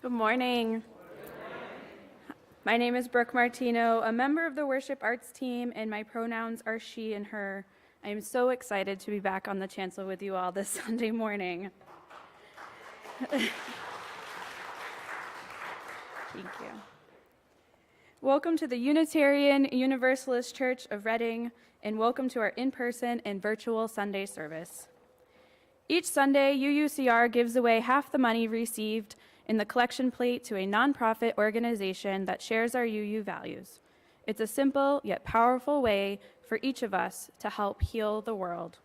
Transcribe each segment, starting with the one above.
Good morning. My name is Brooke Martino, a member of the worship arts team, and my pronouns are she and her. I am so excited to be back on the chancel with you all this Sunday morning. Thank you. Welcome to the Unitarian Universalist Church of Reading, and welcome to our in-person and virtual Sunday service. Each Sunday, UUCR gives away half the money received in the collection plate to a nonprofit organization that shares our UU values. It's a simple yet powerful way for each of us to help heal the world.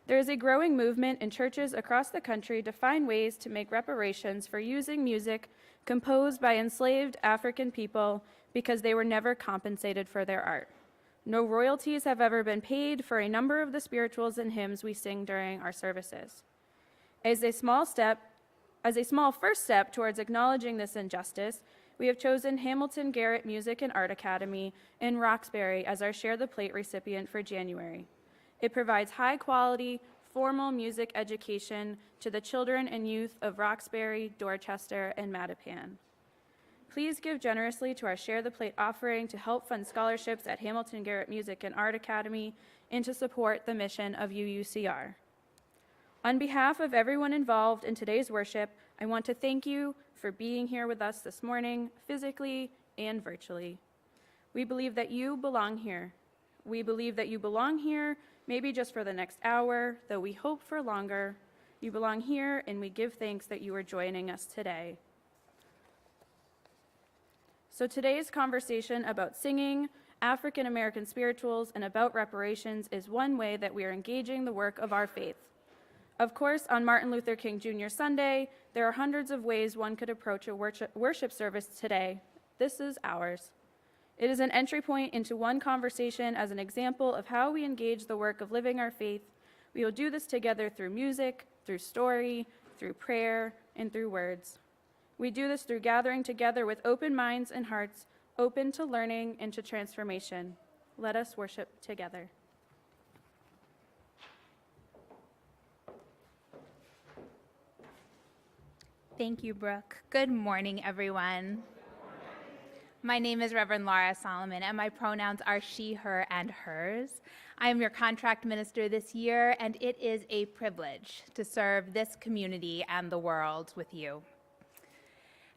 There is a growing movement in churches across the country to find ways to make reparations for using music composed by enslaved African people because they were never compensated for their art. No royalties have ever been paid for a number of the spirituals and hymns we sing during our services. As a small first step towards acknowledging this injustice, we have chosen Hamilton Garrett Music and Art Academy in Roxbury as our Share the Plate recipient for January. It provides high-quality, formal music education to the children and youth of Roxbury, Dorchester, and Mattapan. Please give generously to our Share the Plate offering to help fund scholarships at Hamilton Garrett Music and Art Academy and to support the mission of UUCR. On behalf of everyone involved in today's worship, I want to thank you for being here with us this morning, physically and virtually. We believe that you belong here. We believe that you belong here, maybe just for the next hour, though we hope for longer. You belong here, and we give thanks that you are joining us today. So today's conversation about singing, African American spirituals, and about reparations is one way that we are engaging the work of our faith. Of course, on Martin Luther King Jr. Sunday, there are hundreds of ways one could approach a worship service today. This is ours. It is an entry point into one conversation as an example of how we engage the work of living our faith. We will do this together through music, through story, through prayer, and through words. We do this through gathering together with open minds and hearts, open to learning and to transformation. Let us worship together. Thank you, Brooke. Good morning, everyone. My name is Reverend Laura Solomon, and my pronouns are she, her, and hers. I am your contract minister this year, and it is a privilege to serve this community and the world with you.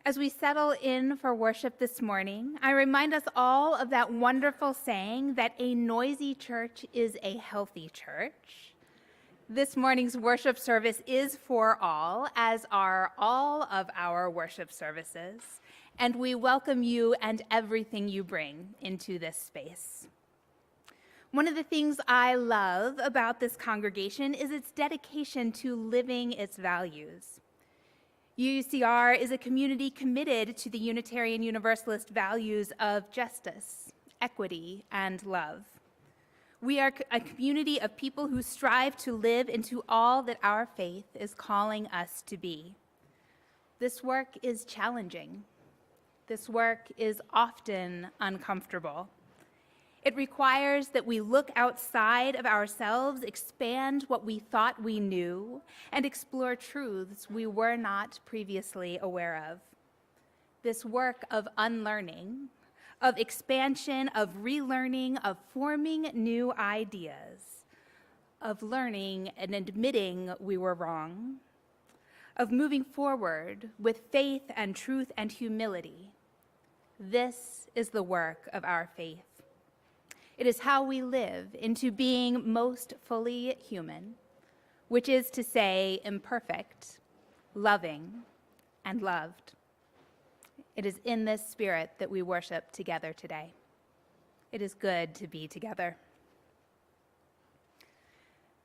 As we settle in for worship this morning, I remind us all of that wonderful saying that a noisy church is a healthy church. This morning's worship service is for all, as are all of our worship services, and we welcome you and everything you bring into this space. One of the things I love about this congregation is its dedication to living its values. UUCR is a community committed to the Unitarian Universalist values of justice, equity, and love. We are a community of people who strive to live into all that our faith is calling us to be. This work is challenging. This work is often uncomfortable. It requires that we look outside of ourselves, expand what we thought we knew, and explore truths we were not previously aware of. This work of unlearning, of expansion, of relearning, of forming new ideas, of learning and admitting we were wrong, of moving forward with faith and truth and humility. This is the work of our faith. It is how we live into being most fully human, which is to say imperfect, loving, and loved. It is in this spirit that we worship together today. It is good to be together.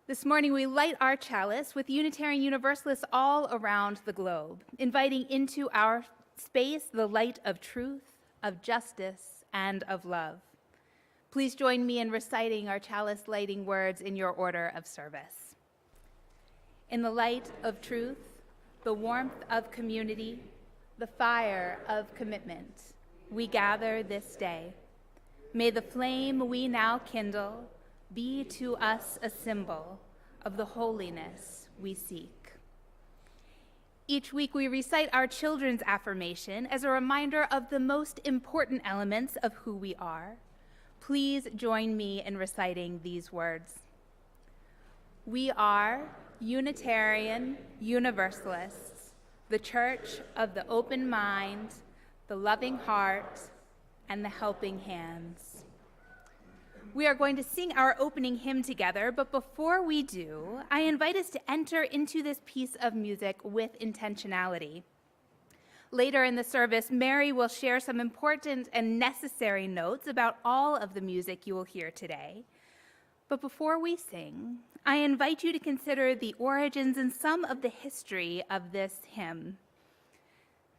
This morning, we light our chalice with Unitarian Universalists all around the globe, inviting into our space the light of truth, of justice, and of love. Please join me in reciting our chalice lighting words in your order of service. In the light of truth, the warmth of community, the fire of commitment, we gather this day. May the flame we now kindle be to us a symbol of the holiness we seek. Each week we recite our children's affirmation as a reminder of the most important elements of who we are. Please join me in reciting these words. We are Unitarian Universalists, the church of the open mind, the loving heart, and the helping hands. We are going to sing our opening hymn together, but before we do, I invite us to enter into this piece of music with intentionality. Later in the service, Mary will share some important and necessary notes about all of the music you will hear today. But before we sing, I invite you to consider the origins and some of the history of this hymn.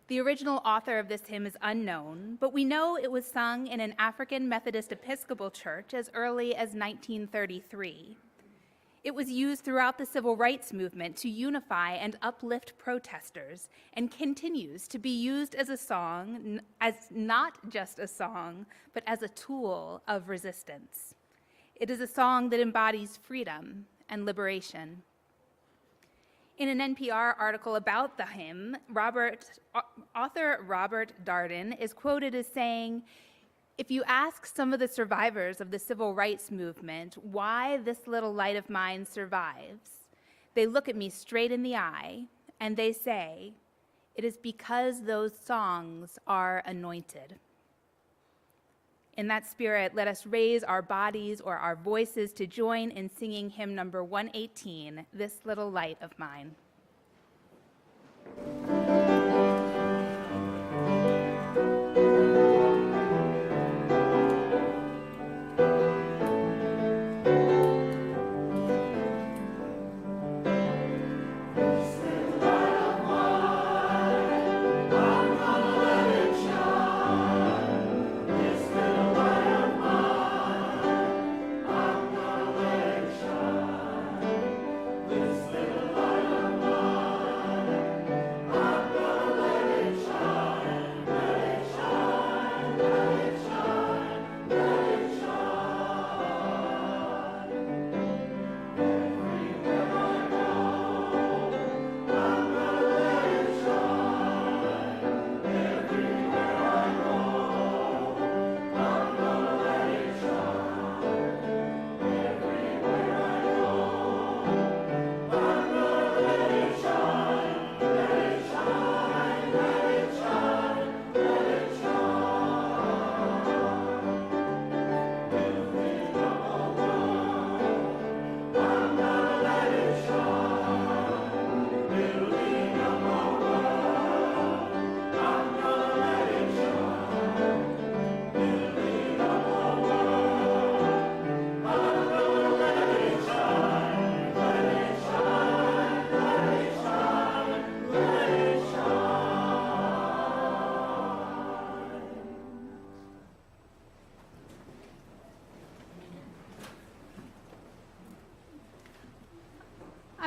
The original author of this hymn is unknown, but we know it was sung in an African Methodist Episcopal church as early as 1933. It was used throughout the civil rights movement to unify and uplift protesters, and continues to be used as a song, as not just a song, but as a tool of resistance. It is a song that embodies freedom and liberation. In an NPR article about the hymn, author Robert Darden is quoted as saying, "If you ask some of the survivors of the civil rights movement why this little light of mine survives, they look at me straight in the eye and they say, it is because those songs are anointed." In that spirit, let us raise our bodies or our voices to join in singing hymn number 118, "This Little Light of Mine." This little light of mine,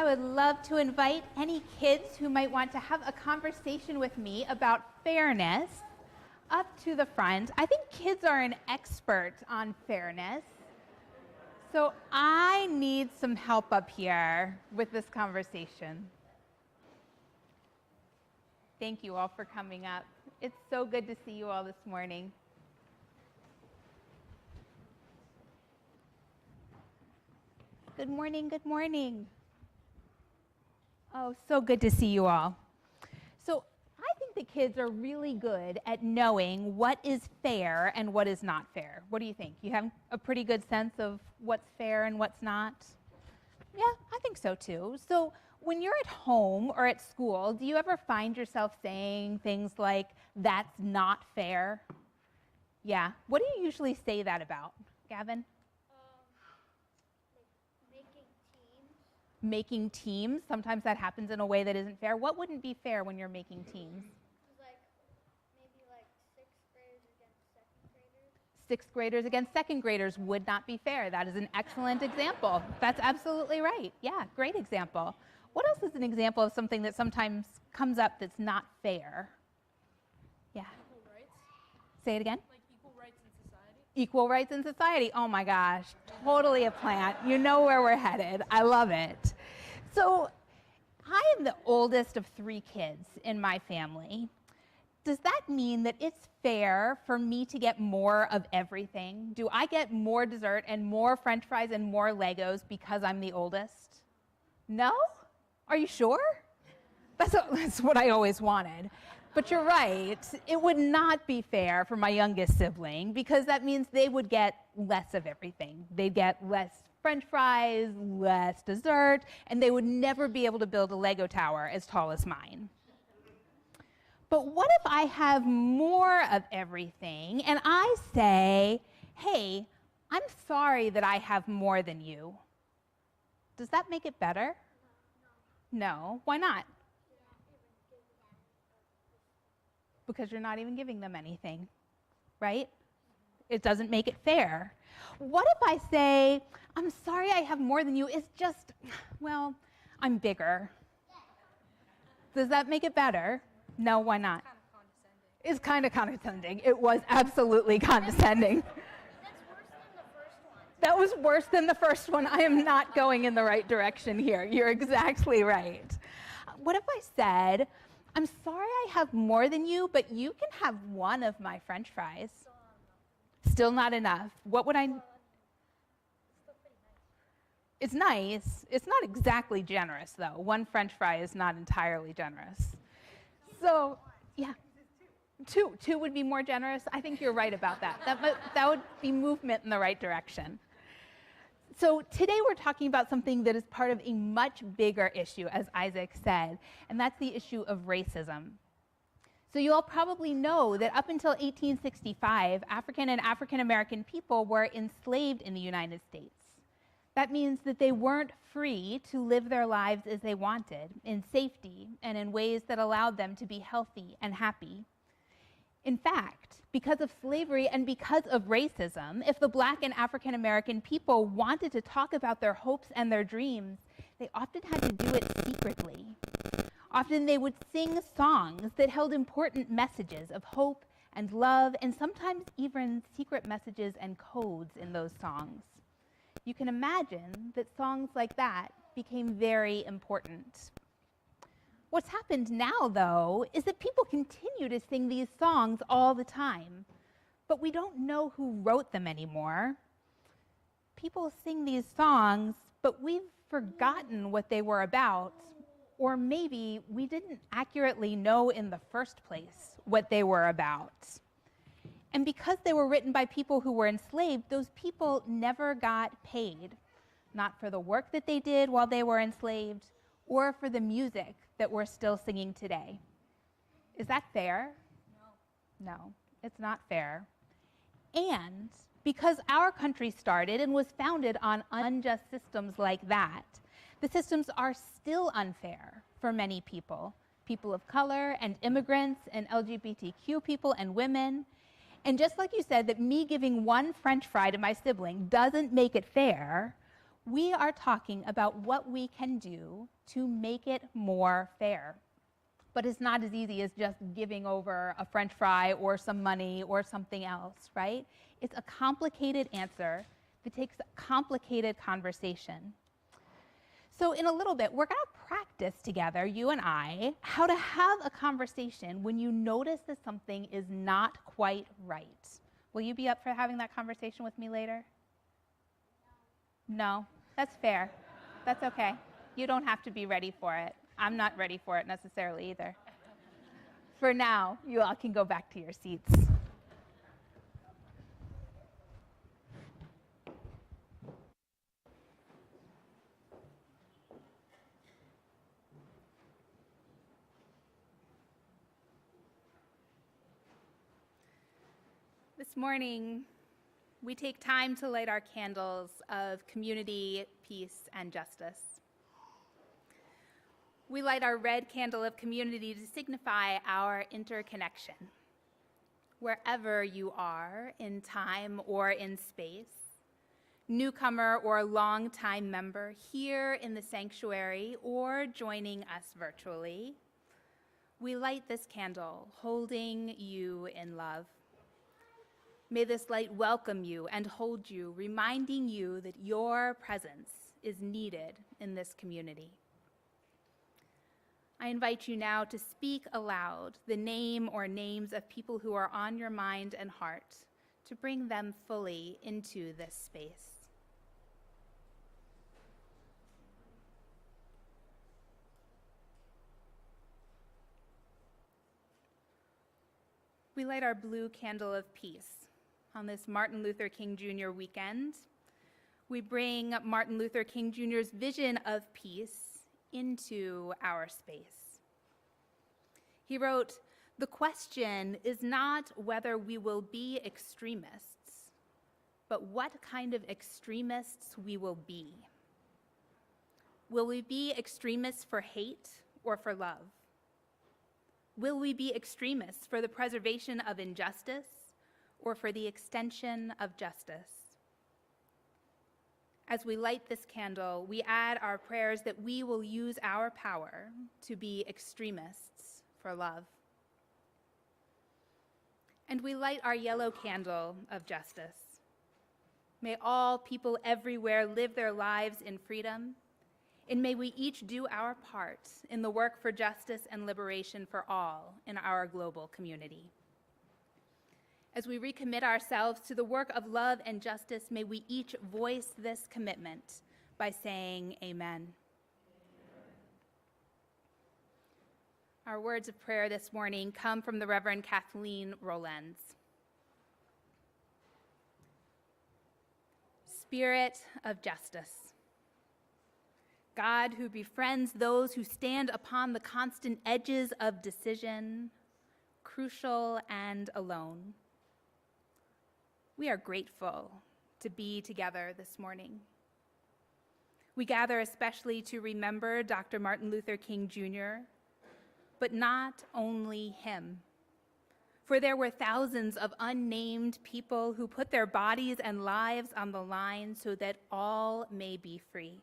would love to invite any kids who might want to have a conversation with me about fairness up to the front. I think kids are an expert on fairness. So I need some help up here with this conversation. Thank you all for coming up. It's so good to see you all this morning. Good morning, good morning. Oh, so good to see you all. So I think the kids are really good at knowing what is fair and what is not fair. What do you think? You have a pretty good sense of what's fair and what's not? Yeah, I think so too. So when you're at home or at school, do you ever find yourself saying things like, that's not fair? Yeah. What do you usually say that about, Gavin? Making teams. Sometimes that happens in a way that isn't fair. What wouldn't be fair when you're making teams? Maybe sixth graders against second graders. Sixth graders against second graders would not be fair. That is an excellent example. That's absolutely right. Yeah, great example. What else is an example of something that sometimes comes up that's not fair? Yeah. Equal rights. Say it again. Like equal rights in society. Equal rights in society. Oh my gosh, totally a plant. You know where we're headed. I love it. So I am the oldest of 3 kids in my family. Does that mean that it's fair for me to get more of everything? Do I get more dessert and more French fries and more Legos because I'm the oldest? No? Are you sure? That's what I always wanted. But you're right, it would not be fair for my youngest sibling because that means they would get less of everything. They'd get less French fries, less dessert, and they would never be able to build a Lego tower as tall as mine. But what if I have more of everything and I say, hey, I'm sorry that I have more than you? Does that make it better? No. Why not? Because you're not even giving them anything, right? It doesn't make it fair. What if I say, I'm sorry I have more than you, it's just, well, I'm bigger. Does that make it better? No, why not? It's kind of condescending. It was absolutely condescending. That was worse than the first one. I am not going in the right direction here. You're exactly right. What if I said, I'm sorry I have more than you, but you can have one of my French fries. Still not enough. What would I... It's nice. It's not exactly generous, though. One French fry is not entirely generous. So, yeah. Two would be more generous. I think you're right about that. That would be movement in the right direction. So today we're talking about something that is part of a much bigger issue, as Isaac said, and that's the issue of racism. So you all probably know that up until 1865, African and African American people were enslaved in the United States. That means that they weren't free to live their lives as they wanted, in safety and in ways that allowed them to be healthy and happy. In fact, because of slavery and because of racism, if the Black and African American people wanted to talk about their hopes and their dreams, they often had to do it secretly. Often they would sing songs that held important messages of hope and love, and sometimes even secret messages and codes in those songs. You can imagine that songs like that became very important. What's happened now, though, is that people continue to sing these songs all the time, but we don't know who wrote them anymore. People sing these songs, but we've forgotten what they were about, or maybe we didn't accurately know in the first place what they were about. And because they were written by people who were enslaved, those people never got paid, not for the work that they did while they were enslaved, or for the music that we're still singing today. Is that fair? No. No, it's not fair. And because our country started and was founded on unjust systems like that, the systems are still unfair for many people, people of color and immigrants and LGBTQ people and women. And just like you said that me giving one French fry to my sibling doesn't make it fair, We are talking about what we can do to make it more fair. But it's not as easy as just giving over a French fry or some money or something else, right? It's a complicated answer that takes a complicated conversation. So in a little bit, we're going to practice together, you and I, how to have a conversation when you notice that something is not quite right. Will you be up for having that conversation with me later? No, that's fair. That's okay. You don't have to be ready for it. I'm not ready for it necessarily either. For now, you all can go back to your seats. This morning, we take time to light our candles of community, peace, and justice. We light our red candle of community to signify our interconnection. Wherever you are in time or in space, newcomer or longtime member here in the sanctuary or joining us virtually, we light this candle holding you in love. May this light welcome you and hold you, reminding you that your presence is needed in this community. I invite you now to speak aloud the name or names of people who are on your mind and heart, to bring them fully into this space. We light our blue candle of peace on this Martin Luther King Jr. weekend. We bring Martin Luther King Jr.'s vision of peace into our space. He wrote, "The question is not whether we will be extremists, but what kind of extremists we will be. Will we be extremists for hate or for love? Will we be extremists for the preservation of injustice or for the extension of justice?" As we light this candle, we add our prayers that we will use our power to be extremists for love. And we light our yellow candle of justice. May all people everywhere live their lives in freedom, and may we each do our part in the work for justice and liberation for all in our global community. As we recommit ourselves to the work of love and justice, may we each voice this commitment by saying amen. Our words of prayer this morning come from the Reverend Kathleen Rowlands. Spirit of justice, God who befriends those who stand upon the constant edges of decision, crucial and alone, we are grateful to be together this morning. We gather especially to remember Dr. Martin Luther King Jr., but not only him. For there were thousands of unnamed people who put their bodies and lives on the line so that all may be free.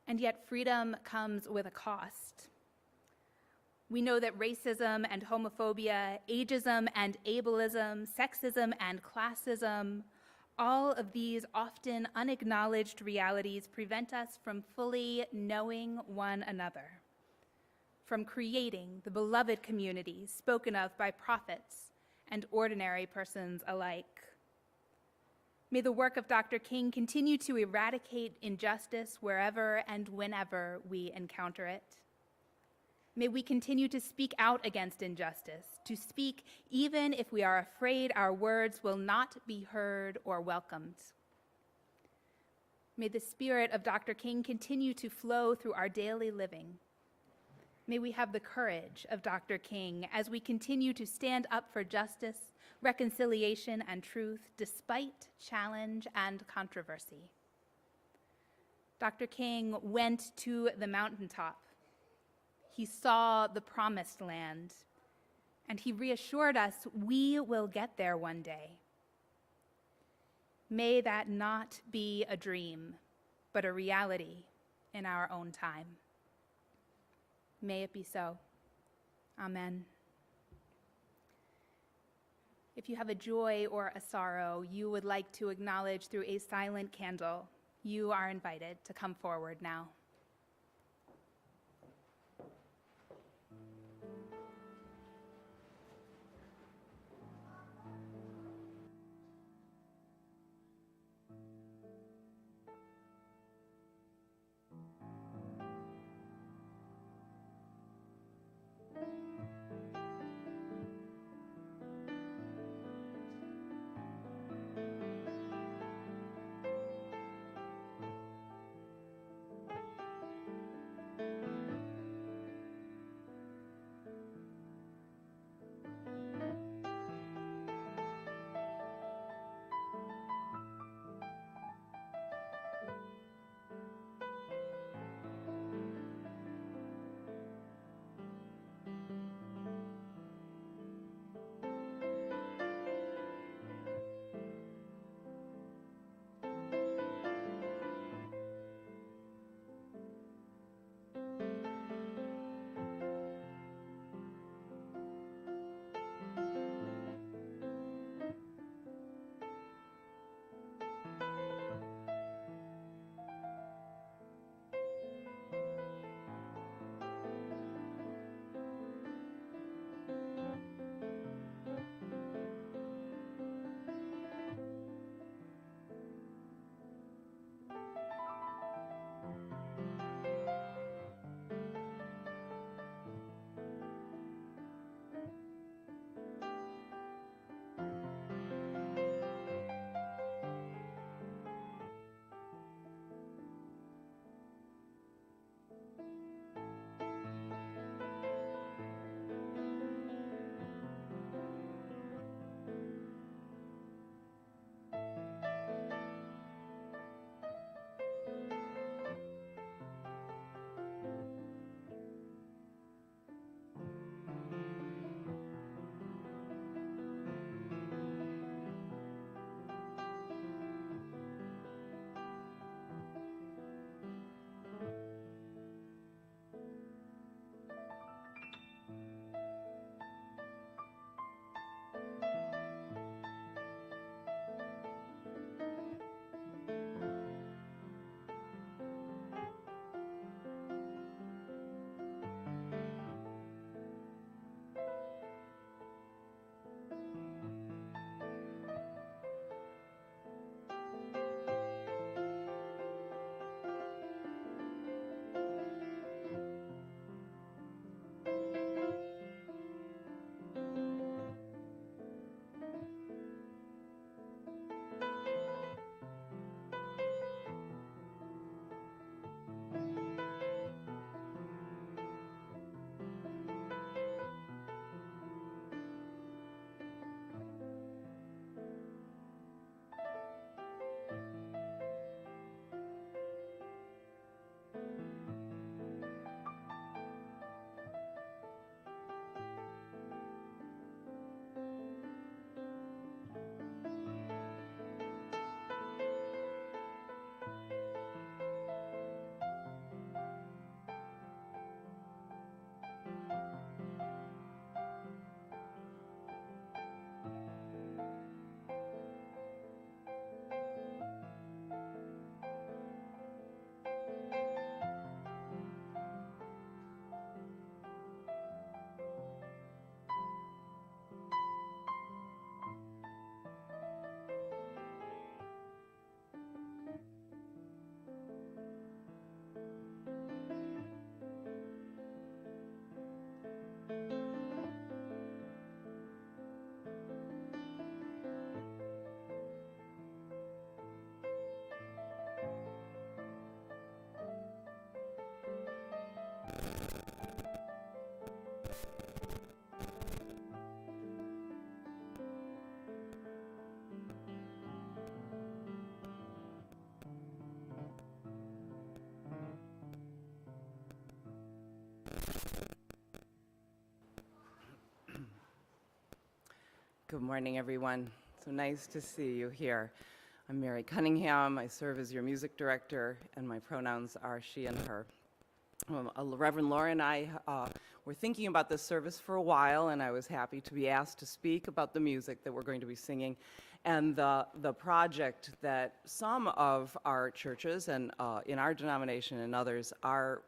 And yet freedom comes with a cost. We know that racism and homophobia, ageism and ableism, sexism and classism, all of these often unacknowledged realities prevent us from fully knowing one another, from creating the beloved communities spoken of by prophets and ordinary persons alike. May the work of Dr. King continue to eradicate injustice wherever and whenever we encounter it. May we continue to speak out against injustice, to speak even if we are afraid our words will not be heard or welcomed. May the spirit of Dr. King continue to flow through our daily living. May we have the courage of Dr. King as we continue to stand up for justice, reconciliation, and truth despite challenge and controversy. Dr. King went to the mountaintop. He saw the promised land, and he reassured us we will get there one day. May that not be a dream, but a reality in our own time. May it be so. Amen. If you have a joy or a sorrow you would like to acknowledge through a silent candle, you are invited to come forward now. Good morning, everyone. So nice to see you here. I'm Mary Cunningham. I serve as your music director, and my pronouns are she and her. Reverend Laura and I were thinking about this service for a while, and I was happy to be asked to speak about the music that we're going to be singing and the project that some of our churches and in our denomination and others are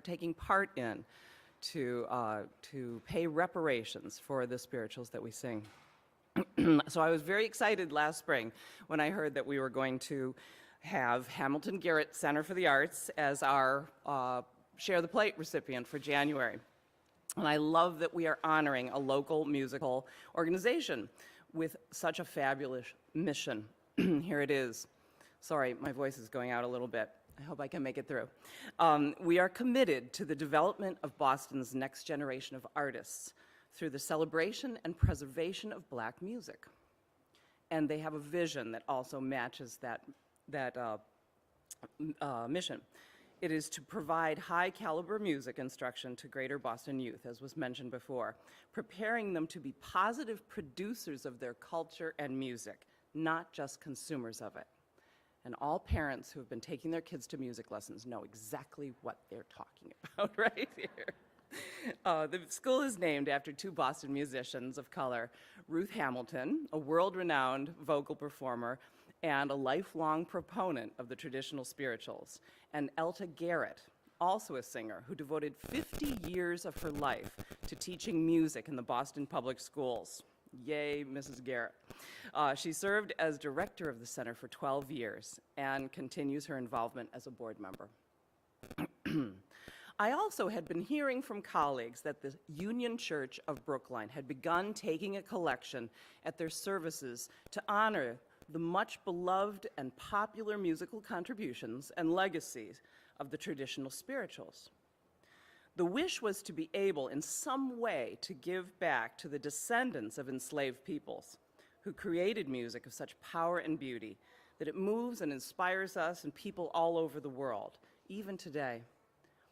taking part in to pay reparations for the spirituals that we sing. So I was very excited last spring when I heard that we were going to have Hamilton Garrett Center for the Arts as our Share the Plate recipient for January. And I love that we are honoring a local musical organization with such a fabulous mission. Here it is. Sorry, my voice is going out a little bit. I hope I can make it through. We are committed to the development of Boston's next generation of artists through the celebration and preservation of Black music. And they have a vision that also matches that mission. It is to provide high caliber music instruction to greater Boston youth, as was mentioned before, preparing them to be positive producers of their culture and music, not just consumers of it. And all parents who have been taking their kids to music lessons know exactly what they're talking about right here. The school is named after two Boston musicians of color, Ruth Hamilton, a world-renowned vocal performer and a lifelong proponent of the traditional spirituals, and Elta Garrett, also a singer who devoted 50 years of her life to teaching music in the Boston public schools. Yay, Mrs. Garrett. She served as director of the center for 12 years and continues her involvement as a board member. I also had been hearing from colleagues that the Union Church of Brookline had begun taking a collection at their services to honor the much beloved and popular musical contributions and legacies of the traditional spirituals. The wish was to be able in some way to give back to the descendants of enslaved peoples who created music of such power and beauty that it moves and inspires us and people all over the world, even today.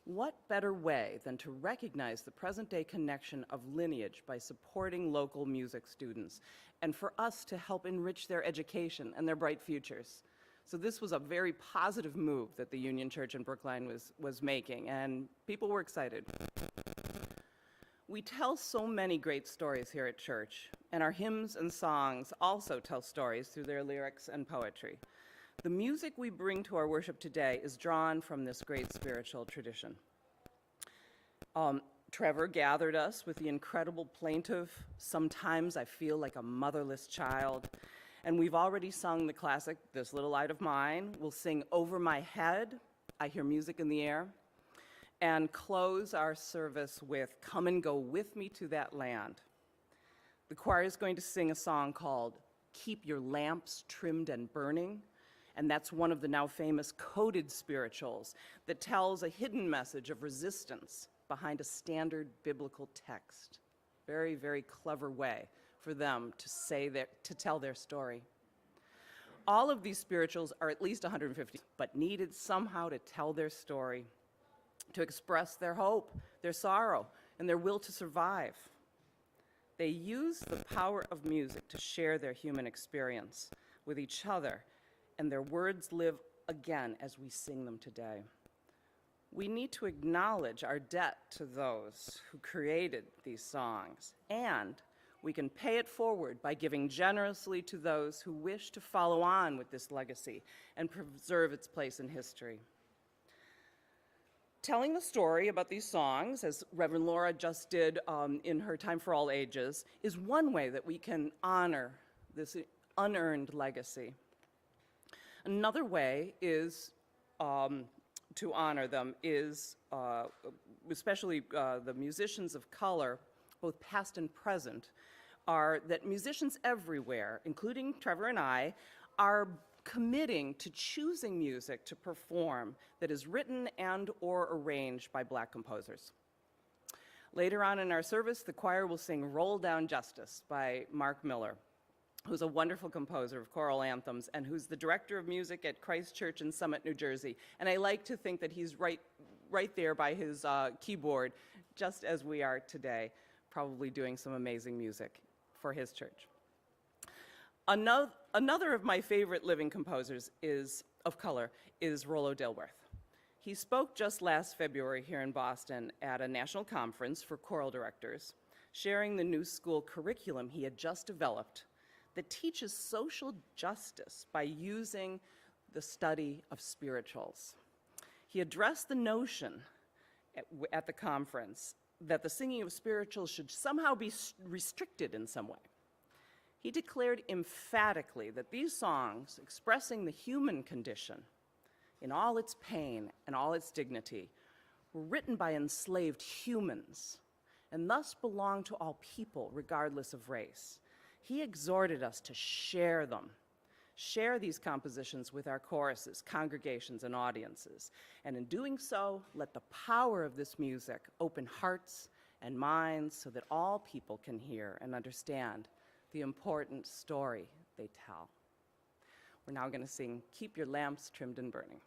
What better way than to recognize the present-day connection of lineage by supporting local music students and for us to help enrich their education and their bright futures? So this was a very positive move that the Union Church in Brookline was making, and people were excited. We tell so many great stories here at church, and our hymns and songs also tell stories through their lyrics and poetry. The music we bring to our worship today is drawn from this great spiritual tradition. Trevor gathered us with the incredible plaintive, "Sometimes I Feel Like a Motherless Child," and we've already sung the classic, "This Little Light of Mine." We'll sing "Over My Head," "I Hear Music in the Air," and close our service with "Come and Go With Me to That Land." The choir is going to sing a song called "Keep Your Lamps Trimmed and Burning," and that's one of the now famous coded spirituals that tells a hidden message of resistance behind a standard biblical text. Very, very clever way for them to tell their story. All of these spirituals are at least 150, but needed somehow to tell their story, to express their hope, their sorrow, and their will to survive. They use the power of music to share their human experience with each other, and their words live again as we sing them today. We need to acknowledge our debt to those who created these songs, and we can pay it forward by giving generously to those who wish to follow on with this legacy and preserve its place in history. Telling the story about these songs, as Reverend Laura just did in her Time for All Ages, is one way that we can honor this unearned legacy. Another way is to honor them is, especially the musicians of color, both past and present, are that musicians everywhere, including Trevor and I, are committing to choosing music to perform that is written and or arranged by Black composers. Later on in our service, the choir will sing "Roll Down Justice" by Mark Miller, who's a wonderful composer of choral anthems and who's the director of music at Christ Church in Summit, New Jersey. And I like to think that he's right there by his keyboard, just as we are today, probably doing some amazing music for his church. Another of my favorite living composers of color is Rollo Dilworth. He spoke just last February here in Boston at a national conference for choral directors, sharing the new school curriculum he had just developed that teaches social justice by using the study of spirituals. He addressed the notion at the conference that the singing of spirituals should somehow be restricted in some way. He declared emphatically that these songs, expressing the human condition in all its pain and all its dignity, were written by enslaved humans and thus belong to all people, regardless of race. He exhorted us to share them, share these compositions with our choruses, congregations, and audiences, and in doing so, let the power of this music open hearts and minds so that all people can hear and understand the important story they tell. We're now going to sing Keep Your Lamps Trimmed and Burning.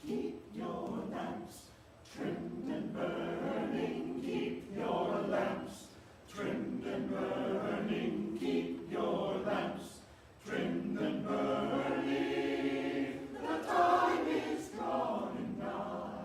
Keep your lamps trimmed and burning, keep your lamps trimmed and burning, keep your lamps trimmed and burning. The time is drawing nigh.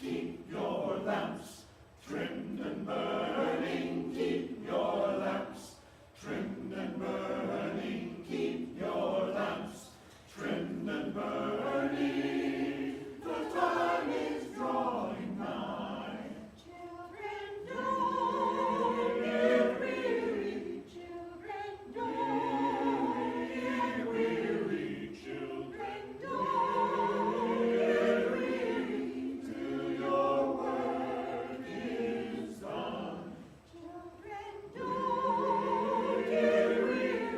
Keep your lamps trimmed and burning, keep your lamps trimmed and burning, keep your lamps trimmed and burning. The time is drawing nigh. Children, don't get weary. Children, don't get weary. Children, don't get weary till your work is done. Children, don't get weary.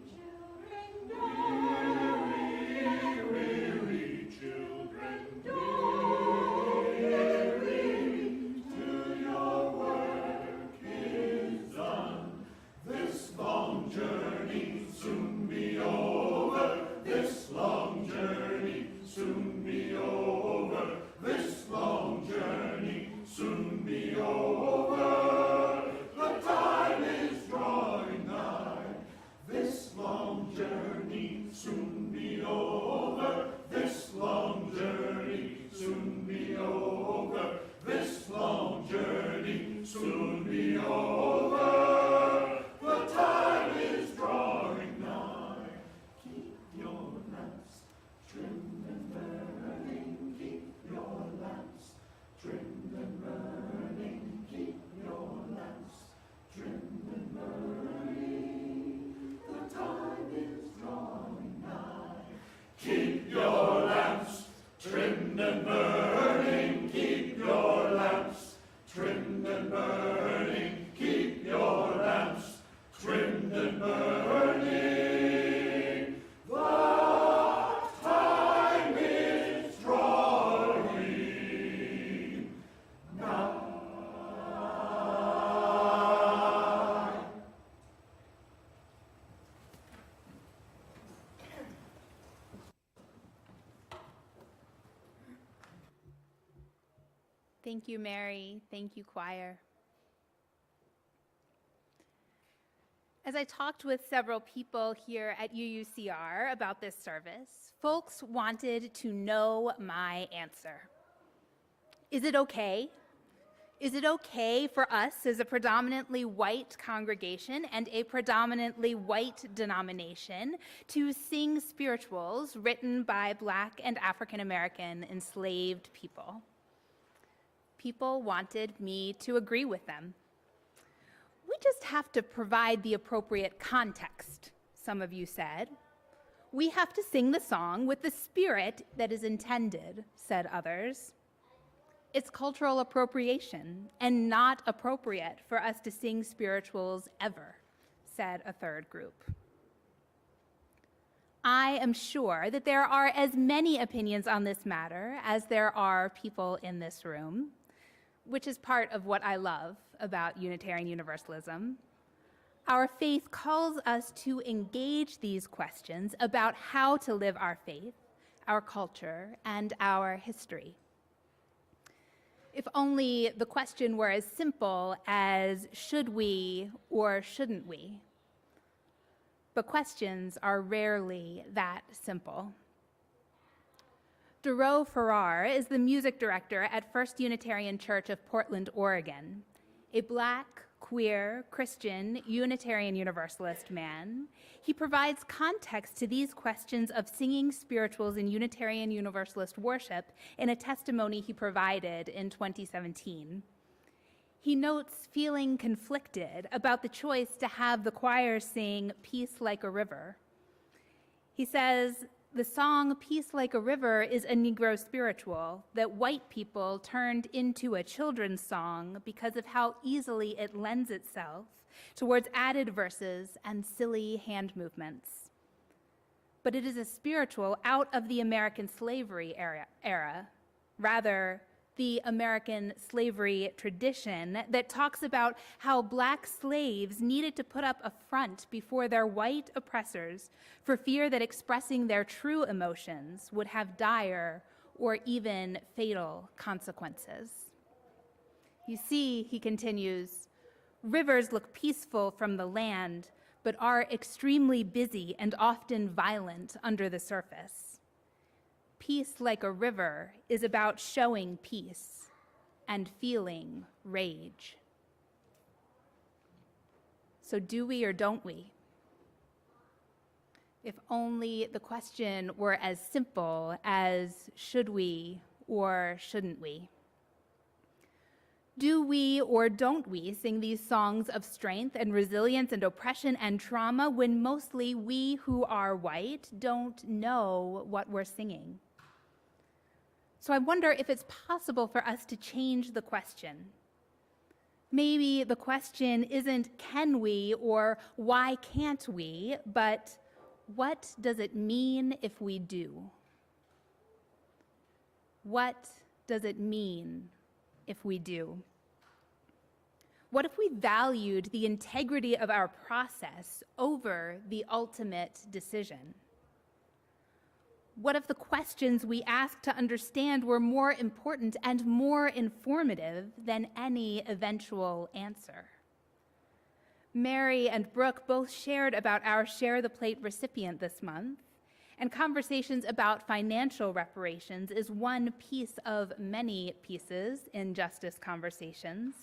Children, don't get weary. Children, don't get weary till your work is done. This long journey soon be over. This long journey soon be over. This long journey soon be over. The time is drawing nigh. This long journey soon be over. This long journey soon be over. This long journey soon be over. The time is drawing nigh. Keep your lamps trimmed and burning. Keep your lamps trimmed and burning. Keep your lamps trimmed and burning. The time is drawing nigh. Keep your lamps trimmed and burning. Keep your lamps trimmed and burning. Keep your lamps trimmed and burning. The time is drawing nigh. Thank you, Mary. Thank you, choir. As I talked with several people here at UUCR about this service, folks wanted to know my answer. Is it okay? Is it okay for us as a predominantly white congregation and a predominantly white denomination to sing spirituals written by Black and African American enslaved people? People wanted me to agree with them. We just have to provide the appropriate context, some of you said. We have to sing the song with the spirit that is intended, said others. It's cultural appropriation and not appropriate for us to sing spirituals ever, said a third group. I am sure that there are as many opinions on this matter as there are people in this room, which is part of what I love about Unitarian Universalism. Our faith calls us to engage these questions about how to live our faith, our culture, and our history. If only the question were as simple as should we or shouldn't we? But questions are rarely that simple. Duro Farrar is the music director at First Unitarian Church of Portland, Oregon, a Black, queer, Christian, Unitarian Universalist man. He provides context to these questions of singing spirituals in Unitarian Universalist worship in a testimony he provided in 2017. He notes feeling conflicted about the choice to have the choir sing Peace Like a River. He says, the song Peace Like a River is a Negro spiritual that white people turned into a children's song because of how easily it lends itself towards added verses and silly hand movements. But it is a spiritual out of the American slavery era, rather the American slavery tradition that talks about how Black slaves needed to put up a front before their white oppressors for fear that expressing their true emotions would have dire or even fatal consequences. You see, he continues, rivers look peaceful from the land, but are extremely busy and often violent under the surface. Peace Like a River is about showing peace and feeling rage. So do we or don't we? If only the question were as simple as should we or shouldn't we? Do we or don't we sing these songs of strength and resilience and oppression and trauma when mostly we who are white don't know what we're singing? So I wonder if it's possible for us to change the question. Maybe the question isn't can we or why can't we, but what does it mean if we do? What does it mean if we do? What if we valued the integrity of our process over the ultimate decision? What if the questions we ask to understand were more important and more informative than any eventual answer? Mary and Brooke both shared about our Share the Plate recipient this month, and conversations about financial reparations is one piece of many pieces in justice conversations.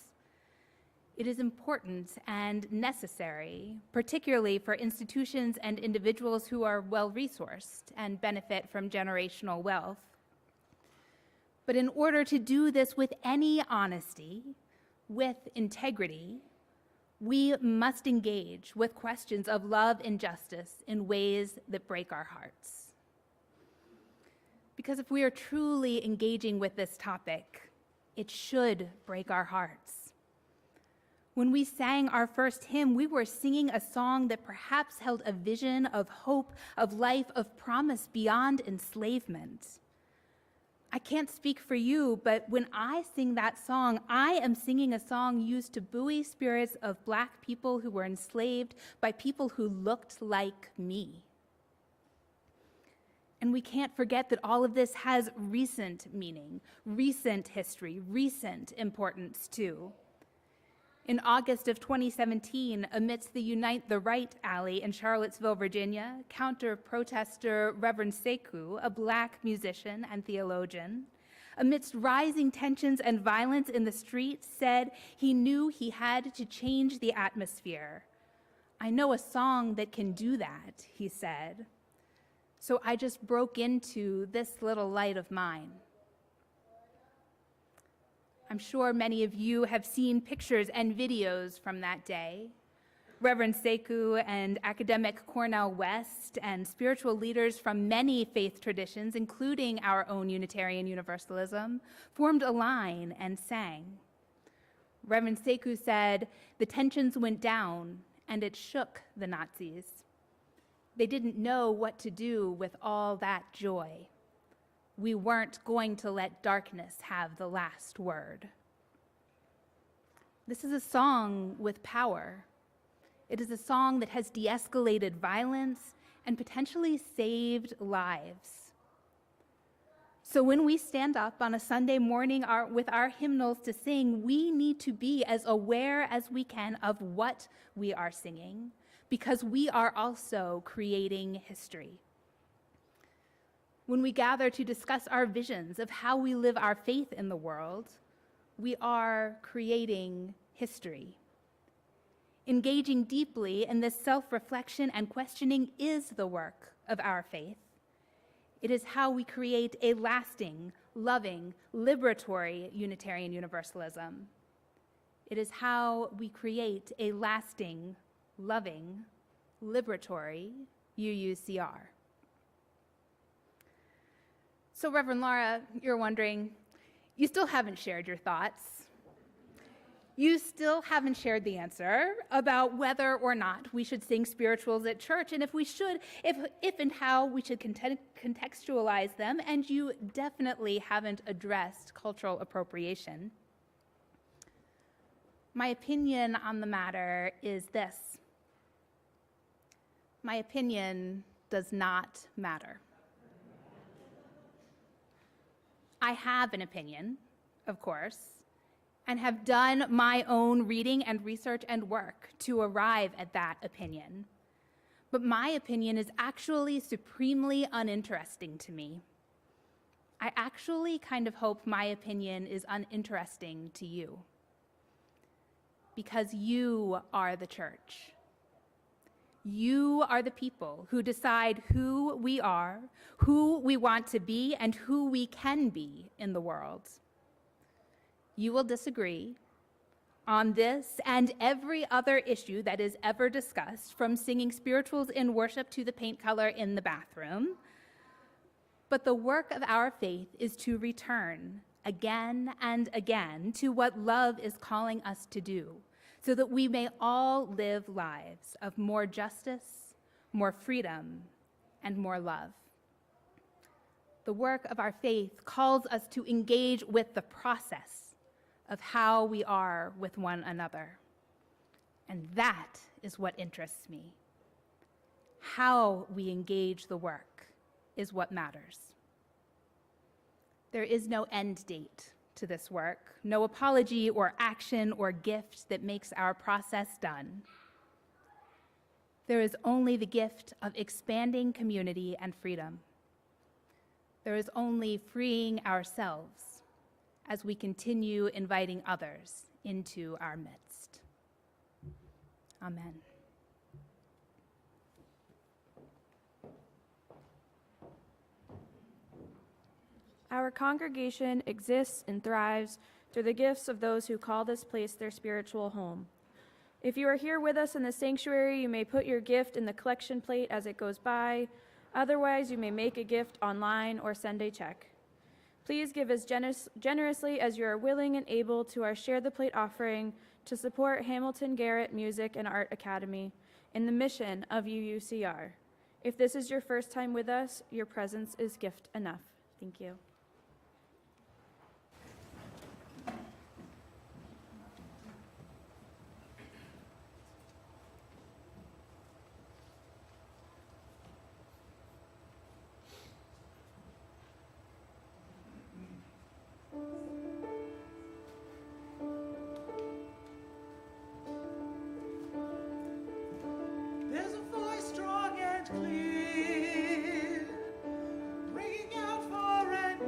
It is important and necessary, particularly for institutions and individuals who are well-resourced and benefit from generational wealth. But in order to do this with any honesty, with integrity, we must engage with questions of love and justice in ways that break our hearts. Because if we are truly engaging with this topic, it should break our hearts. When we sang our first hymn, we were singing a song that perhaps held a vision of hope, of life, of promise beyond enslavement. I can't speak for you, but when I sing that song, I am singing a song used to buoy spirits of Black people who were enslaved by people who looked like me. And we can't forget that all of this has recent meaning, recent history, recent importance too. In August of 2017, amidst the Unite the Right alley in Charlottesville, Virginia, counter-protester Reverend Sekou, a Black musician and theologian, amidst rising tensions and violence in the streets, said he knew he had to change the atmosphere. I know a song that can do that, he said. So I just broke into this little light of mine. I'm sure many of you have seen pictures and videos from that day. Reverend Sekou and academic Cornel West and spiritual leaders from many faith traditions, including our own Unitarian Universalism, formed a line and sang. Reverend Sekou said, "The tensions went down and it shook the Nazis. They didn't know what to do with all that joy. We weren't going to let darkness have the last word." This is a song with power. It is a song that has de-escalated violence and potentially saved lives. So when we stand up on a Sunday morning with our hymnals to sing, we need to be as aware as we can of what we are singing, because we are also creating history. When we gather to discuss our visions of how we live our faith in the world, we are creating history. Engaging deeply in this self-reflection and questioning is the work of our faith. It is how we create a lasting, loving, liberatory Unitarian Universalism. It is how we create a lasting, loving, liberatory UUCR. So, Reverend Laura, you're wondering, you still haven't shared your thoughts. You still haven't shared the answer about whether or not we should sing spirituals at church, and if we should, if and how we should contextualize them, and you definitely haven't addressed cultural appropriation. My opinion on the matter is this. My opinion does not matter. I have an opinion, of course, and have done my own reading and research and work to arrive at that opinion. But my opinion is actually supremely uninteresting to me. I actually kind of hope my opinion is uninteresting to you, because you are the church. You are the people who decide who we are, who we want to be, and who we can be in the world. You will disagree on this and every other issue that is ever discussed, from singing spirituals in worship to the paint color in the bathroom. But the work of our faith is to return again and again to what love is calling us to do, so that we may all live lives of more justice, more freedom, and more love. The work of our faith calls us to engage with the process of how we are with one another. And that is what interests me. How we engage the work is what matters. There is no end date to this work, no apology or action or gift that makes our process done. There is only the gift of expanding community and freedom. There is only freeing ourselves as we continue inviting others into our midst. Amen. Our congregation exists and thrives through the gifts of those who call this place their spiritual home. If you are here with us in the sanctuary, you may put your gift in the collection plate as it goes by. Otherwise, you may make a gift online or send a check. Please give as generously as you are willing and able to our Share the Plate offering to support Hamilton Garrett Music and Art Academy in the mission of UUCR. If this is your first time with us, your presence is gift enough. Thank you. There's a voice strong and clear, ringing out far and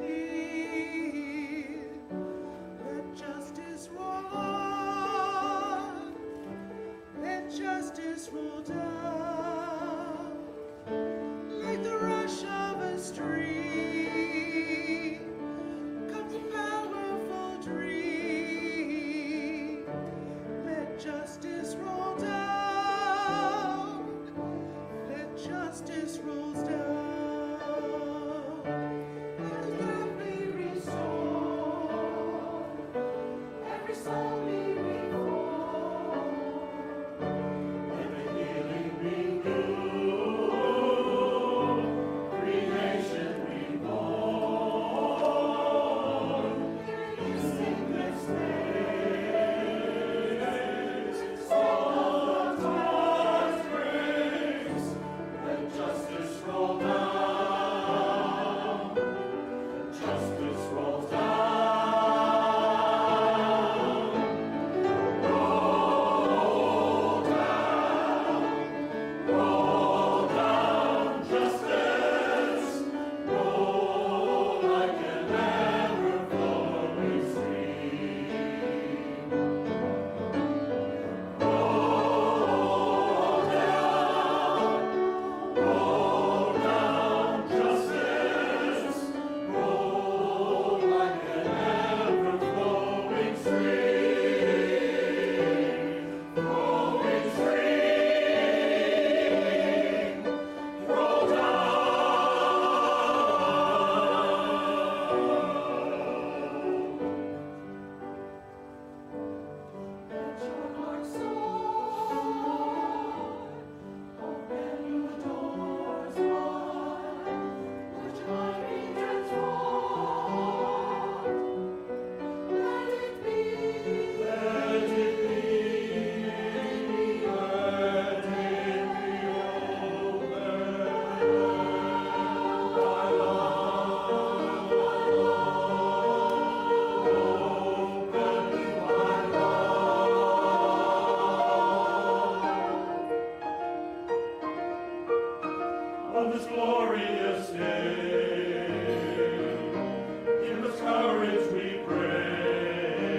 courage we pray,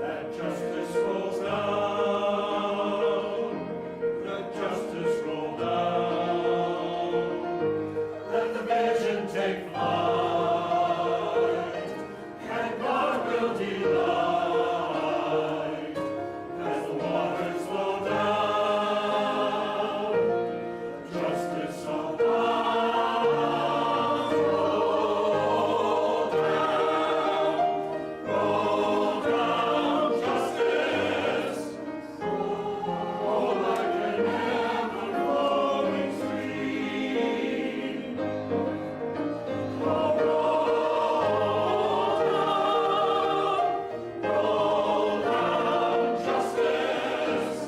that justice rolls down, that justice roll down, let the vision take flight, and God will delight, as the waters flow down, justice all down, roll down, justice, roll like an ever-flowing stream. Roll down, justice,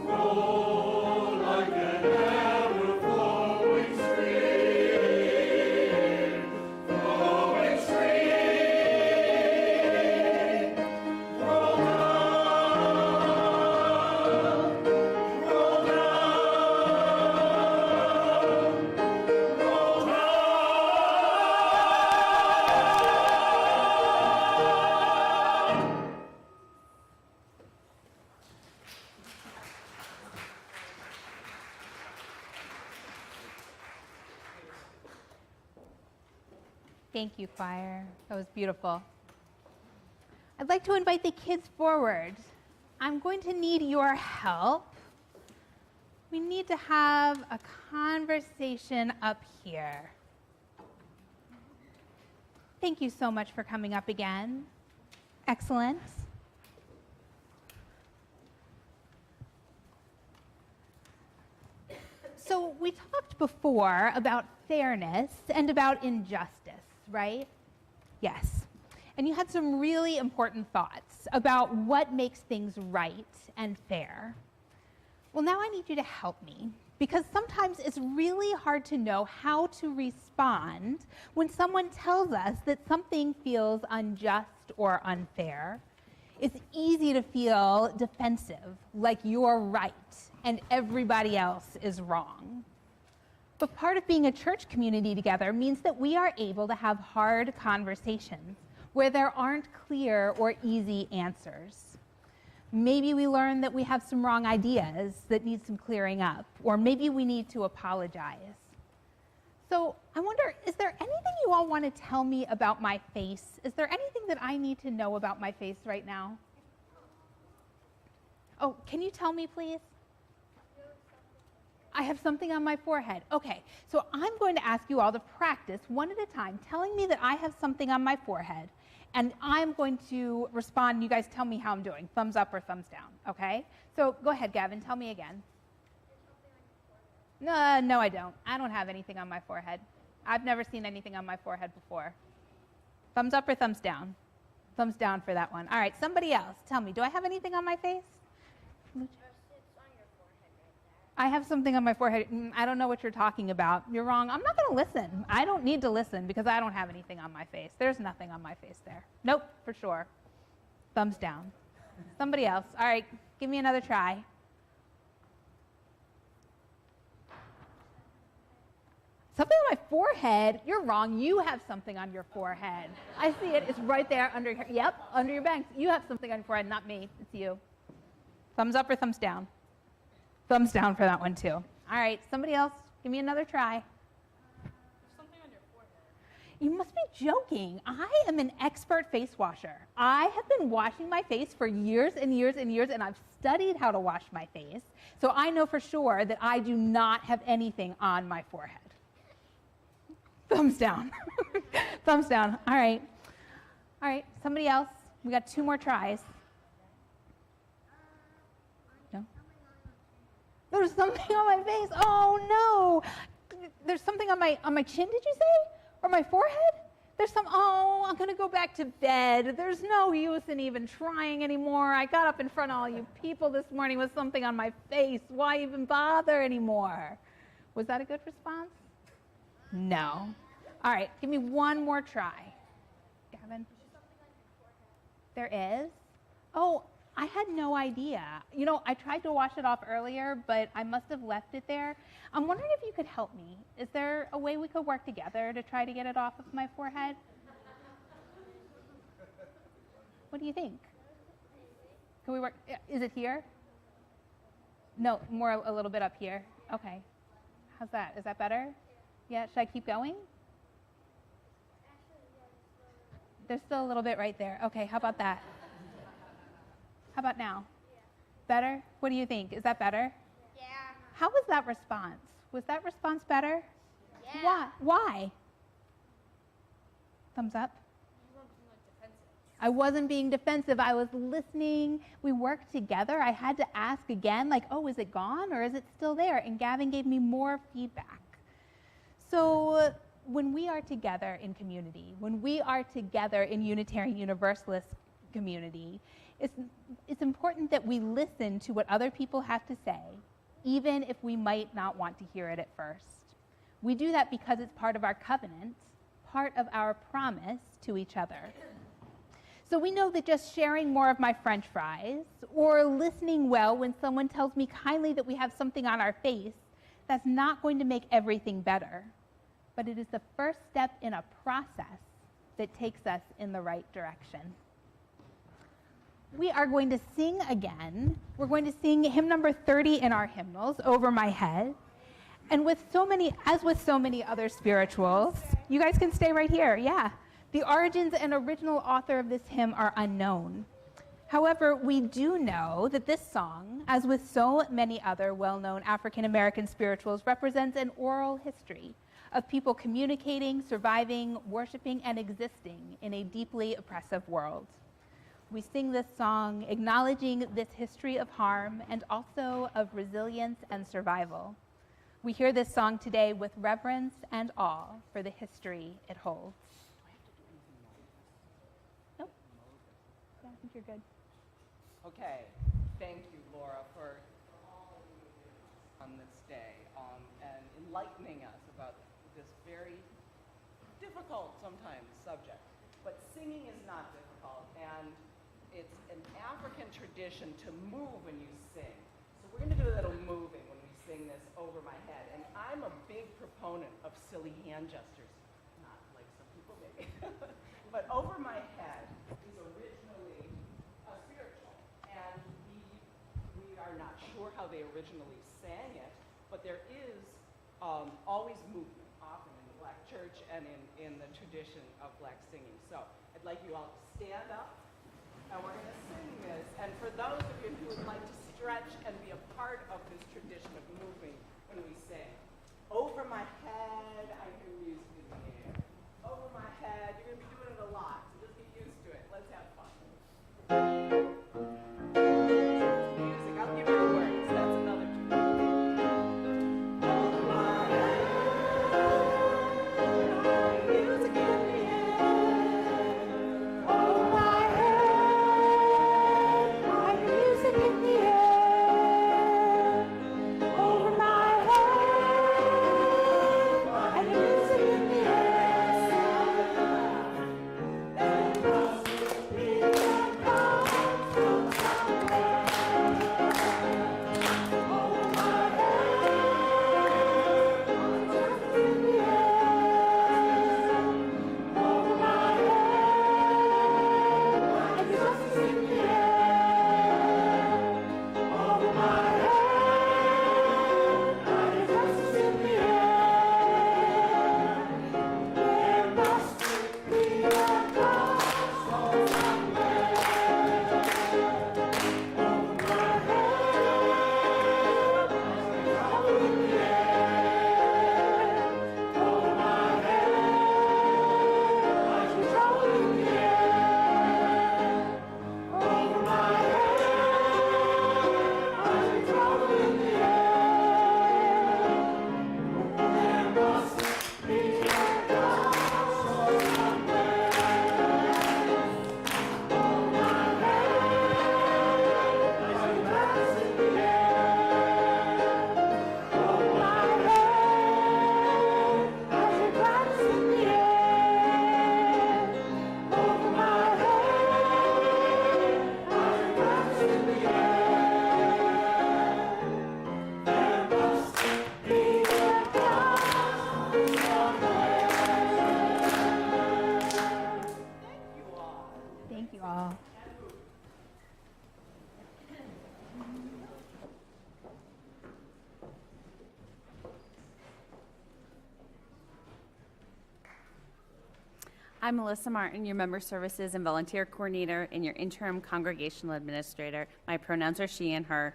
roll like an ever-flowing stream, flowing stream. Roll Thank you, choir. That was beautiful. I'd like to invite the kids forward. I'm going to need your help. We need to have a conversation up here. Thank you so much for coming up again. Excellent. So we talked before about fairness and about injustice, right? Yes. And you had some really important thoughts about what makes things right and fair. Well, now I need you to help me, because sometimes it's really hard to know how to respond when someone tells us that something feels unjust or unfair. It's easy to feel defensive, like you're right and everybody else is wrong. But part of being a church community together means that we are able to have hard conversations where there aren't clear or easy answers. Maybe we learn that we have some wrong ideas that need some clearing up, or maybe we need to apologize. So I wonder, is there anything you all want to tell me about my face? Is there anything that I need to know about my face right now? Oh, can you tell me, please? I have something on my forehead. Okay, so I'm going to ask you all to practice one at a time, telling me that I have something on my forehead, and I'm going to respond, and you guys tell me how I'm doing, thumbs up or thumbs down, okay? So go ahead, Gavin, tell me again. No, I don't. I don't have anything on my forehead. I've never seen anything on my forehead before. Thumbs up or thumbs down? Thumbs down for that one. All right, somebody else, tell me, do I have anything on my face? I have something on my forehead. I don't know what you're talking about. You're wrong. I'm not going to listen. I don't need to listen because I don't have anything on my face. There's nothing on my face there. Nope, for sure. Thumbs down. Somebody else. All right, give me another try. Something on my forehead? You're wrong. You have something on your forehead. I see it. It's right there under here. Yep, under your bangs. You have something on your forehead, not me. It's you. Thumbs up or thumbs down? Thumbs down for that one, too. All right, somebody else, give me another try. Something on your forehead. You must be joking. I am an expert face washer. I have been washing my face for years and years and years, and I've studied how to wash my face, so I know for sure that I do not have anything on my forehead. Thumbs down. Thumbs down. All right. All right, somebody else. We got 2 more tries. There's something on my face. Oh no! There's something on my chin, did you say? Or my forehead? There's some, oh, I'm gonna go back to bed. There's no use in even trying anymore. I got up in front of all you people this morning with something on my face. Why even bother anymore? Was that a good response? No. All right, give me one more try. Gavin? There is? Oh, I had no idea. You know, I tried to wash it off earlier, but I must have left it there. I'm wondering if you could help me. Is there a way we could work together to try to get it off of my forehead? What do you think? Can we work? Is it here? No, more a little bit up here. Okay. How's that? Is that better? Yeah, should I keep going? There's still a little bit right there. Okay, how about that? How about now? Better? What do you think? Is that better? Yeah. How was that response? Was that response better? Yeah. Why? Why? Thumbs up. I wasn't being defensive. I was listening. We worked together. I had to ask again, like, oh, is it gone or is it still there? And Gavin gave me more feedback. So when we are together in community, when we are together in Unitarian Universalist community, it's important that we listen to what other people have to say, even if we might not want to hear it at first. We do that because it's part of our covenant, part of our promise to each other. So we know that just sharing more of my French fries or listening well when someone tells me kindly that we have something on our face, that's not going to make everything better. But it is the first step in a process that takes us in the right direction. We are going to sing again. We're going to sing hymn number 30 in our hymnals, Over My Head. And as with so many other spirituals, you guys can stay right here, yeah. The origins and original author of this hymn are unknown. However, we do know that this song, as with so many other well-known African American spirituals, represents an oral history of people communicating, surviving, worshiping, and existing in a deeply oppressive world. We sing this song acknowledging this history of harm and also of resilience and survival. We hear this song today with reverence and awe for the history it holds. Nope. Yeah, I think you're good. Okay, thank you, Laura, for on this day and enlightening us about this very difficult sometimes subject. But singing is not difficult, and it's an African tradition to move when you sing. So we're going to do a little moving when we sing this Over My Head. And I'm a big proponent of silly hand gestures, not like some people maybe. But Over My Head is originally a spiritual, and we are not sure how they originally sang it, but there is always movement, often in the Black church and in the tradition of Black singing. So I'd like you all to stand up, and we're going to sing this. And for those of you who would like to stretch and be a part of this tradition of moving when we sing, over my head, I hear music in the air. Over my head, you're going to be doing it a lot, so just get used to it. Let's have fun. Music, I'll give you the words. That's another tradition. Over my head, music in the air. Over my head, I hear music in the air. Over my head, I hear music in the air. There must be a God from somewhere. Over my head, I hear music in the air. Over my head, I hear justice in the air. Over my head, I hear justice in the air. There must be a God somewhere. Over my head, I hear trouble in the air. Over my head, I hear trouble in the air. Over my head, I hear trouble in the air. There must be a God somewhere. Over my head, I hear clouds in the air. Over my head, I hear clouds in the air. Over my head, I hear clouds in the air. There must be a God somewhere. Thank you all. Thank you all. And I'm Melissa Martin, your Member Services and Volunteer Coordinator and your Interim Congregational Administrator. My pronouns are she and her.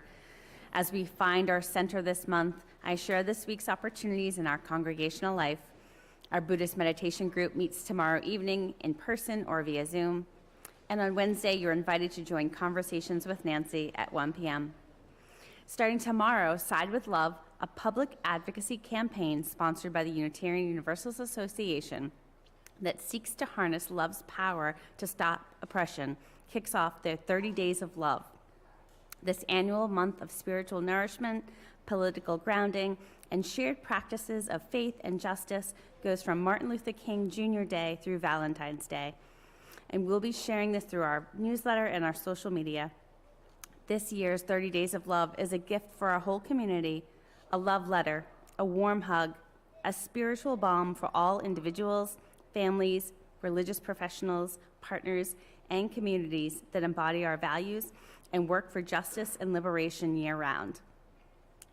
As we find our center this month, I share this week's opportunities in our congregational life. Our Buddhist meditation group meets tomorrow evening in person or via Zoom. And on Wednesday, you're invited to join Conversations with Nancy at 1 p.m. Starting tomorrow, Side with Love, a public advocacy campaign sponsored by the Unitarian Universalist Association that seeks to harness love's power to stop oppression, kicks off their 30 Days of Love. This annual month of spiritual nourishment, political grounding, and shared practices of faith and justice goes from Martin Luther King Jr. Day through Valentine's Day. And we'll be sharing this through our newsletter and our social media. This year's 30 Days of Love is a gift for our whole community, a love letter, a warm hug, a spiritual balm for all individuals, families, religious professionals, partners, and communities that embody our values and work for justice and liberation year-round.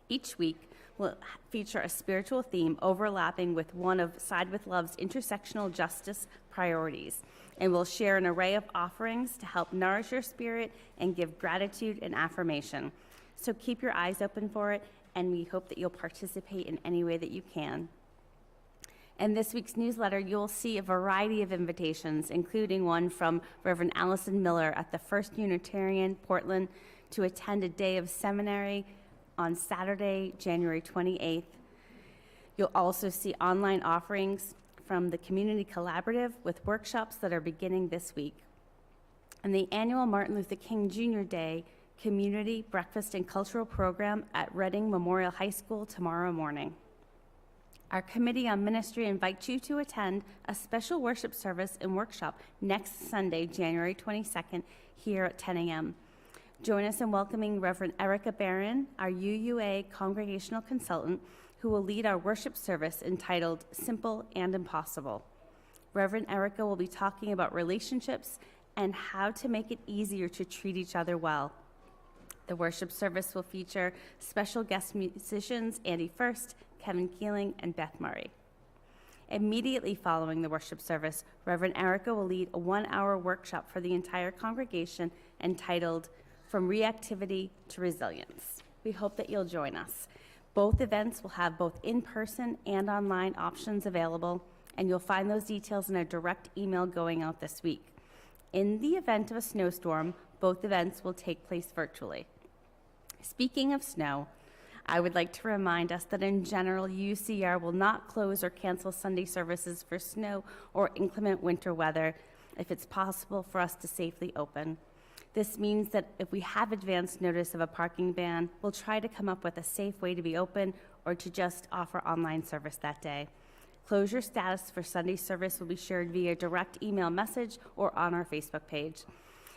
Each week will feature a spiritual theme overlapping with one of Side with Love's intersectional justice priorities, and we'll share an array of offerings to help nourish your spirit and give gratitude and affirmation. So keep your eyes open for it, and we hope that you'll participate in any way that you can. In this week's newsletter, you'll see a variety of invitations, including one from Reverend Allison Miller at the First Unitarian, Portland, to attend a day of seminary on Saturday, January 28th. You'll also see online offerings from the Community Collaborative with workshops that are beginning this week. And the annual Martin Luther King Jr. Day Community Breakfast and Cultural Program at Reading Memorial High School tomorrow morning. Our Committee on Ministry invites you to attend a special worship service and workshop next Sunday, January 22nd, here at 10 a.m. Join us in welcoming Reverend Erica Barron, our UUA Congregational Consultant, who will lead our worship service entitled Simple and Impossible. Reverend Erica will be talking about relationships and how to make it easier to treat each other well. The worship service will feature special guest musicians Andy First, Kevin Keeling, and Beth Murray. Immediately following the worship service, Reverend Erica will lead a 1-hour workshop for the entire congregation entitled From Reactivity to Resilience. We hope that you'll join us. Both events will have both in-person and online options available, and you'll find those details in a direct email going out this week. In the event of a snowstorm, both events will take place virtually. Speaking of snow, I would like to remind us that in general, UUCR will not close or cancel Sunday services for snow or inclement winter weather if it's possible for us to safely open. This means that if we have advance notice of a parking ban, we'll try to come up with a safe way to be open or to just offer online service that day. Closure status for Sunday service will be shared via direct email message or on our Facebook page.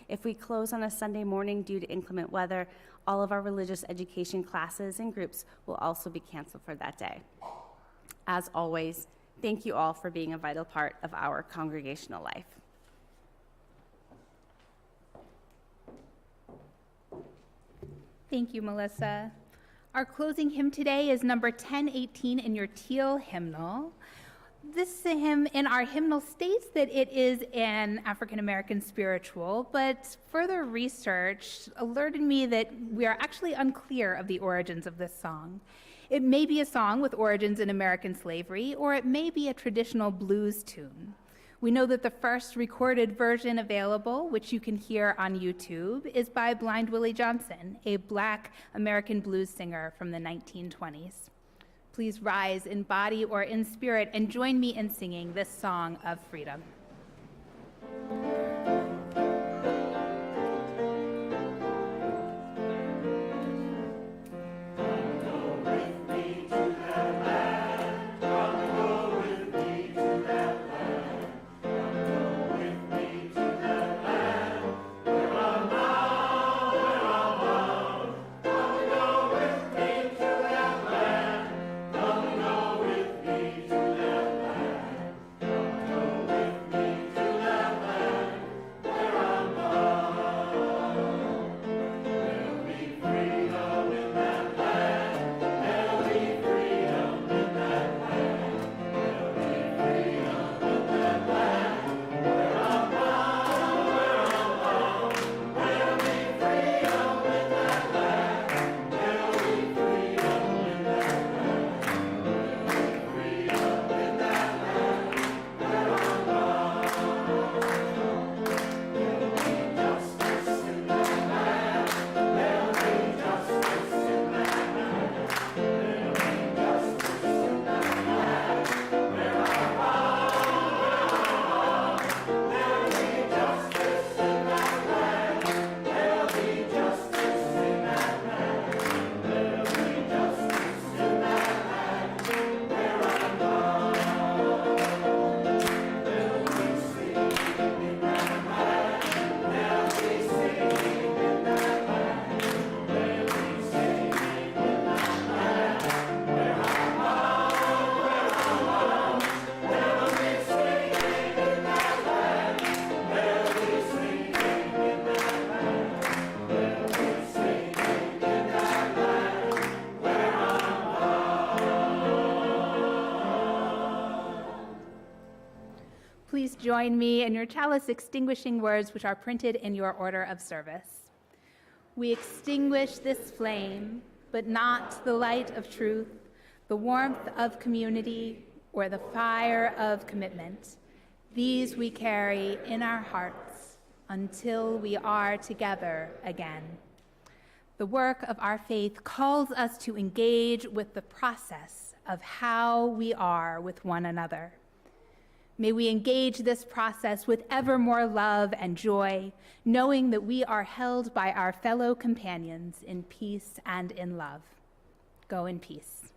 If we close on a Sunday morning due to inclement weather, all of our religious education classes and groups will also be canceled for that day. As always, thank you all for being a vital part of our congregational life. Thank you, Melissa. Our closing hymn today is number 1018 in your teal hymnal. This hymn in our hymnal states that it is an African-American spiritual, but further research alerted me that we are actually unclear of the origins of this song. It may be a song with origins in American slavery, or it may be a traditional blues tune. We know that the first recorded version available, which you can hear on YouTube, is by Blind Willie Johnson, a Black American blues singer from the 1920s. Please rise in body or in spirit and join me in singing this song of freedom. With me join me in your chalice extinguishing words which are printed in your order of service. We extinguish this flame, but not the light of truth, the warmth of community, or the fire of commitment. These we carry in our hearts until we are together again. The work of our faith calls us to engage with the process of how we are with one another. May we engage this process with ever more love and joy, knowing that we are held by our fellow companions in peace and in love. Go in peace.